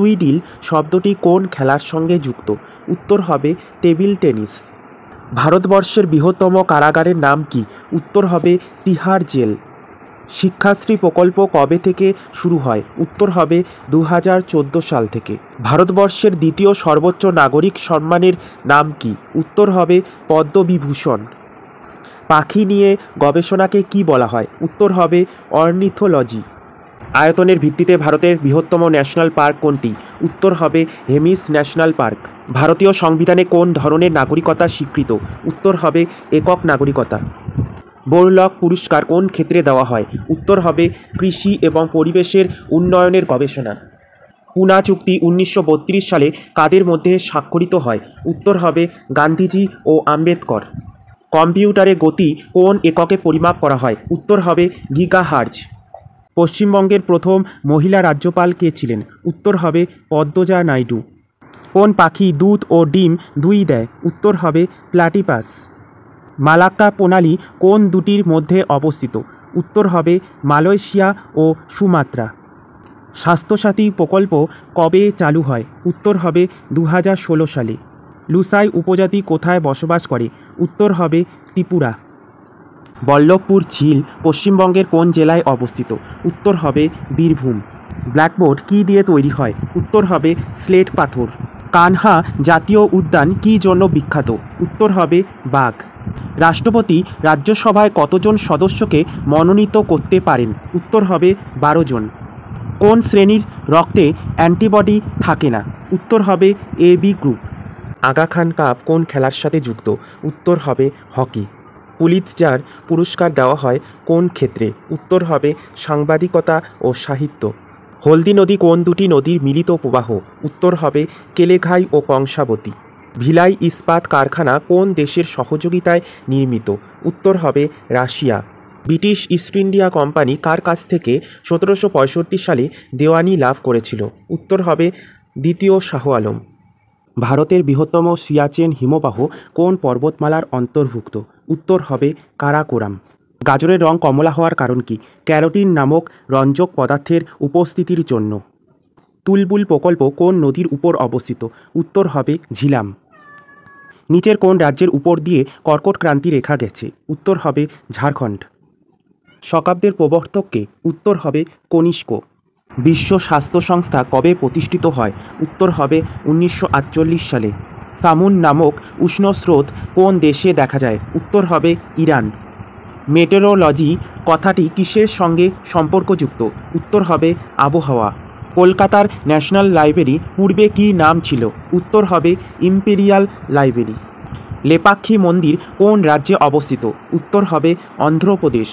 টুইডিল শব্দটি কোন খেলার সঙ্গে যুক্ত? উত্তর হবে টেবিল টেনিস। ভারতবর্ষের বৃহত্তম কারাগারের নাম কি? উত্তর হবে তিহার জেল। শিক্ষাশ্রী প্রকল্প কবে থেকে শুরু হয়? উত্তর হবে 2014 সাল থেকে। ভারতবর্ষের দ্বিতীয় সর্বোচ্চ নাগরিক সম্মানের নাম কি? উত্তর হবে পদ্মবিভূষণ। পাখি নিয়ে গবেষণাকে কি বলা হয়? উত্তর হবে অর্নিথোলজি। আয়তনের ভিত্তিতে ভারতের বৃহত্তম ন্যাশনাল পার্ক কোনটি? উত্তর হবে হেমিস ন্যাশনাল পার্ক। ভারতীয় সংবিধানে কোন ধরনের নাগরিকতা স্বীকৃত? উত্তর হবে একক নাগরিকতা। বোরলগ পুরস্কার কোন ক্ষেত্রে দেওয়া হয়? উত্তর হবে কৃষি এবং পরিবেশের উন্নয়নের গবেষণা। পুনা চুক্তি 1932 সালে কাদের মধ্যে স্বাক্ষরিত হয়? উত্তর হবে গান্ধীজি ও আম্বেদকর। কম্পিউটারে গতি কোন এককে পরিমাপ করা হয়? উত্তর হবে গিগাহার্জ। পশ্চিমবঙ্গের প্রথম মহিলা রাজ্যপাল কে ছিলেন? উত্তর হবে পদ্মজা নাইডু। কোন পাখি দুধ ও ডিম দুই দেয়? উত্তর হবে প্লাটিপাস। মালাক্কা প্রণালী কোন দুটির মধ্যে অবস্থিত? উত্তর হবে মালয়েশিয়া ও সুমাত্রা। স্বাস্থ্যসাথী প্রকল্প কবে চালু হয়? উত্তর হবে 2016 সালে। লুসাই উপজাতি কোথায় বসবাস করে? উত্তর হবে ত্রিপুরা। বল্লভপুর ঝিল পশ্চিমবঙ্গের কোন জেলায় অবস্থিত? উত্তর হবে বীরভূম। ব্ল্যাকবোর্ড কী দিয়ে তৈরি হয়? উত্তর হবে স্লেট পাথর। কানহা জাতীয় উদ্যান কী জন্য বিখ্যাত? উত্তর হবে বাঘ। রাষ্ট্রপতি রাজ্যসভায় কতজন সদস্যকে মনোনীত করতে পারেন? উত্তর হবে 12 জন। কোন শ্রেণীর রক্তে অ্যান্টিবডি থাকে না? উত্তর হবে AB group. Aga Khan cup কোন খেলার সাথে যুক্ত? উত্তর হবে হকি। পুলিৎজার পুরস্কার দেওয়া হয় কোন ক্ষেত্রে? উত্তর হবে সাংবাদিকতা ও সাহিত্য। হলদি নদী কোন দুটি নদীর মিলিত প্রবাহ? উত্তর হবে কেলেঘাই ও কংসাবতী। ভিলাই ইস্পাত কারখানা কোন দেশের সহযোগিতায় নির্মিত? উত্তর হবে রাশিয়া। ব্রিটিশ ইস্ট ইন্ডিয়া কোম্পানি কার কাছ থেকে 1765 সালে দেওয়ানি লাভ করেছিল? উত্তর হবে দ্বিতীয় শাহ আলম। ভারতের বৃহত্তম সিয়াচেন হিমবাহ কোন পর্বতমালার অন্তর্ভুক্ত? উত্তর হবে কারাকোরাম। গাজরের রং কমলা হওয়ার কারণ কি? ক্যারোটিন নামক রঞ্জক পদার্থের উপস্থিতির জন্য। তুলবুল প্রকল্প কোন নদীর উপর অবস্থিত? উত্তর হবে ঝিলাম। নিচের কোন রাজ্যের উপর দিয়ে কর্কট ক্রান্তি রেখা গেছে? উত্তর হবে ঝাড়খণ্ড। শকাব্দের প্রবর্তক কে? উত্তর হবে কনিষ্ক। বিশ্ব স্বাস্থ্য সংস্থা কবে প্রতিষ্ঠিত হয়? উত্তর হবে 1948 সালে। সামুন নামক উষ্ণ স্রোত কোন দেশে দেখা যায়? উত্তর হবে ইরান। মেটেরোলজি কথাটি কিসের সঙ্গে সম্পর্কযুক্ত? উত্তর হবে আবহাওয়া। কলকাতার ন্যাশনাল লাইব্রেরি পূর্বে কী নাম ছিল? উত্তর হবে ইম্পেরিয়াল লাইব্রেরি। লেপাক্ষী মন্দির কোন রাজ্যে অবস্থিত? উত্তর হবে অন্ধ্রপ্রদেশ।